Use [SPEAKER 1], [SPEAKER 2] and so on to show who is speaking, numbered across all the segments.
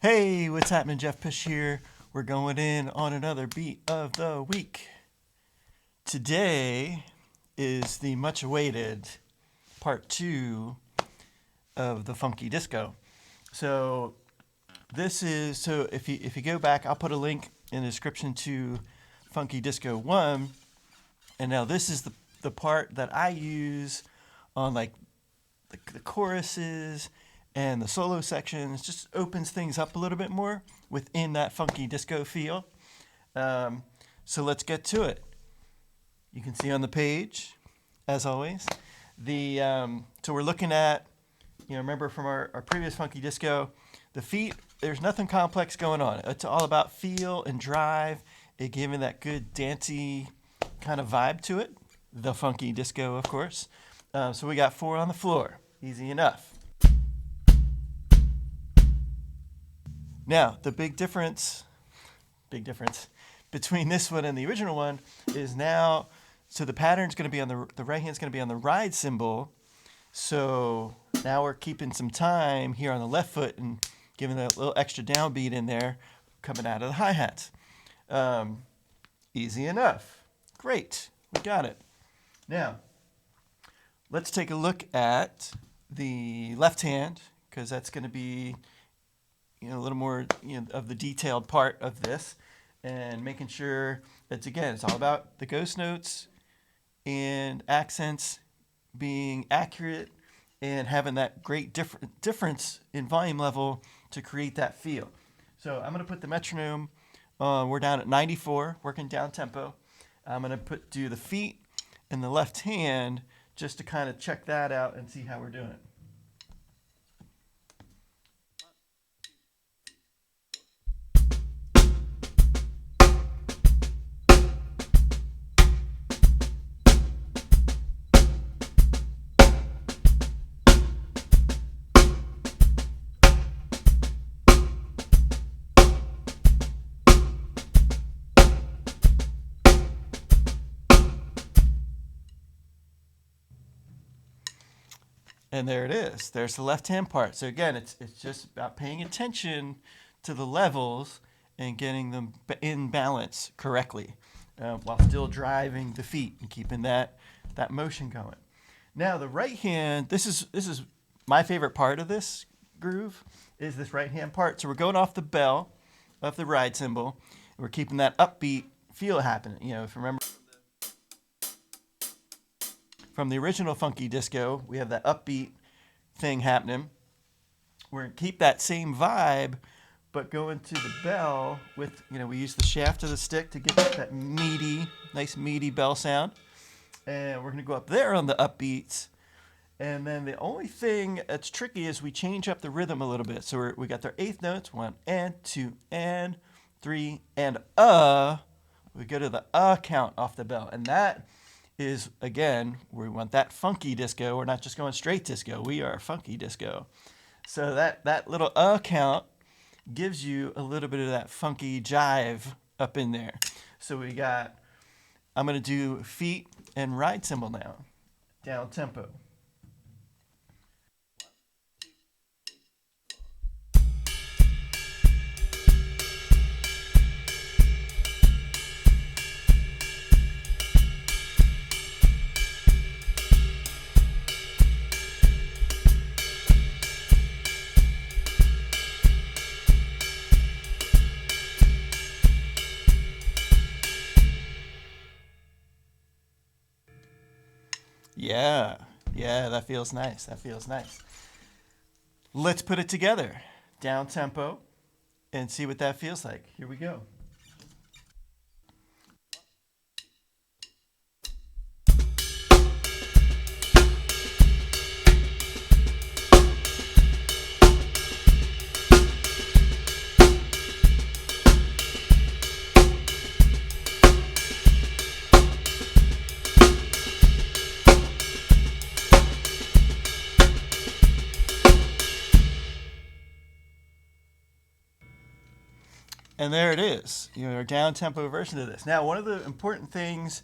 [SPEAKER 1] Hey, what's happening? Jeff Pish here. We're going in on another beat of the week. Today is the much awaited part 2 of the Funky Disco. So if you go back, I'll put a link in the description to Funky Disco 1. And now this is the part that I use on like the choruses and the solo sections. Just opens things up a little bit more within that funky disco feel. So let's get to it. You can see on the page, as always, so we're looking at, remember from our previous funky disco, the feet, there's nothing complex going on. It's all about feel and drive, it giving that good dancey kind of vibe to it. The funky disco, of course. So we got 4 on the floor. Easy enough. Now, the big difference between this one and the original one is now, so the pattern's going to be on the right hand's going to be on the ride cymbal. So now we're keeping some time here on the left foot and giving that little extra downbeat in there coming out of the hi-hats. Easy enough. Great. We got it. Now, let's take a look at the left hand, because that's going to be a little more of the detailed part of this, and making sure that, again, it's all about the ghost notes and accents being accurate and having that great difference in volume level to create that feel. So I'm going to put the metronome, we're down at 94, working down tempo. I'm going to do the feet and the left hand just to kind of check that out and see how we're doing it. And there it is. There's the left-hand part. So again, it's just about paying attention to the levels and getting them in balance correctly, while still driving the feet and keeping that motion going. Now the right hand, this is my favorite part of this groove, is this right-hand part. So we're going off the bell of the ride cymbal. And we're keeping that upbeat feel happening. If you remember from the original funky disco, we have that upbeat thing happening. We're going to keep that same vibe, but go into the bell with, we use the shaft of the stick to get that nice meaty bell sound. And we're going to go up there on the upbeats. And then the only thing that's tricky is we change up the rhythm a little bit. So we got their 8th notes, 1 and 2 and 3 and we go to the count off the bell. And that is, again, we want that funky disco. We're not just going straight disco. We are funky disco. So that little count gives you a little bit of that funky jive up in there. So I'm going to do feet and ride cymbal now. Down tempo. Yeah, that feels nice. Let's put it together. Down tempo and see what that feels like. Here we go. And there it is, our down-tempo version of this. Now, one of the important things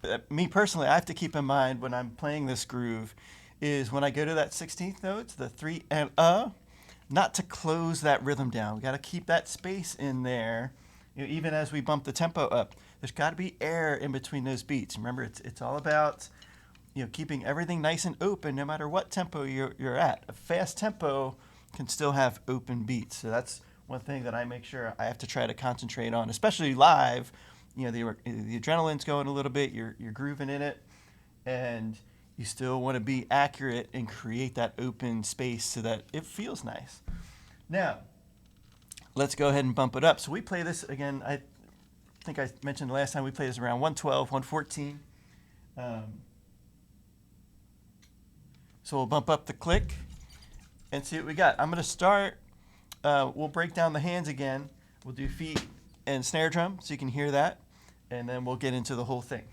[SPEAKER 1] that me personally I have to keep in mind when I'm playing this groove is when I go to that 16th note, the 3 and not to close that rhythm down. We got to keep that space in there. Even as we bump the tempo up, there's got to be air in between those beats. Remember, it's all about keeping everything nice and open, no matter what tempo you're at. A fast tempo can still have open beats. So that's one thing that I make sure I have to try to concentrate on, especially live. The adrenaline's going a little bit. You're grooving in it, and you still want to be accurate and create that open space so that it feels nice. Now, let's go ahead and bump it up. So we play this again. I think I mentioned the last time we played this around 112, 114. So we'll bump up the click and see what we got. I'm going to start. We'll break down the hands again. We'll do feet and snare drum so you can hear that. And then we'll get into the whole thing.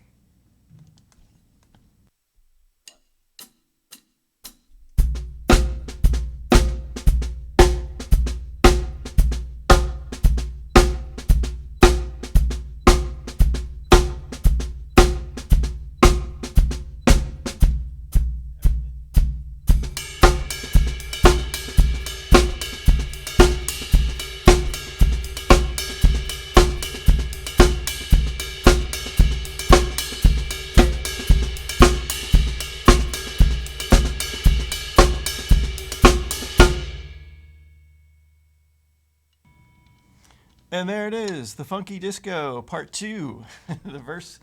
[SPEAKER 1] And there it is, the Funky Disco Part 2, the verse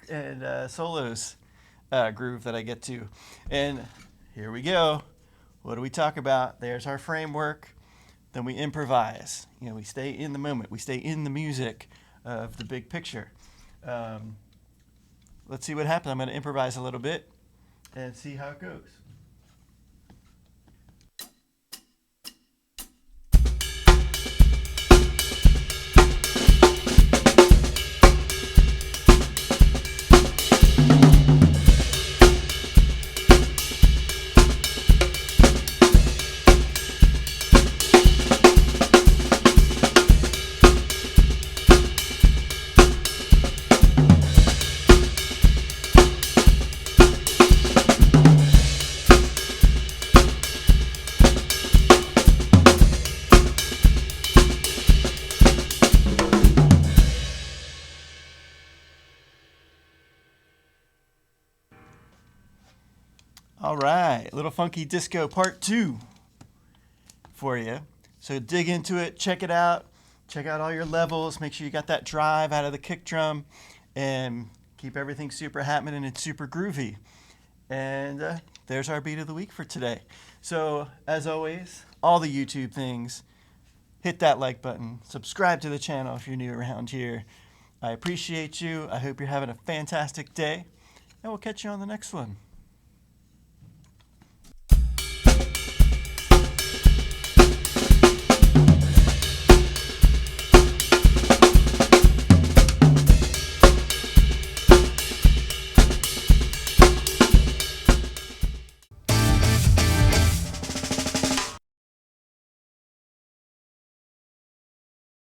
[SPEAKER 1] and solos groove that I get to. And here we go. What do we talk about? There's our framework. Then we improvise. We stay in the moment. We stay in the music of the big picture. Let's see what happens. I'm going to improvise a little bit and see how it goes. All right, Little Funky Disco Part 2 for you. So dig into it, check it out. Check out all your levels. Make sure you got that drive out of the kick drum and keep everything super happening and super groovy. And there's our beat of the week for today. So as always, all the YouTube things, hit that like button, subscribe to the channel if you're new around here. I appreciate you. I hope you're having a fantastic day, and we'll catch you on the next one.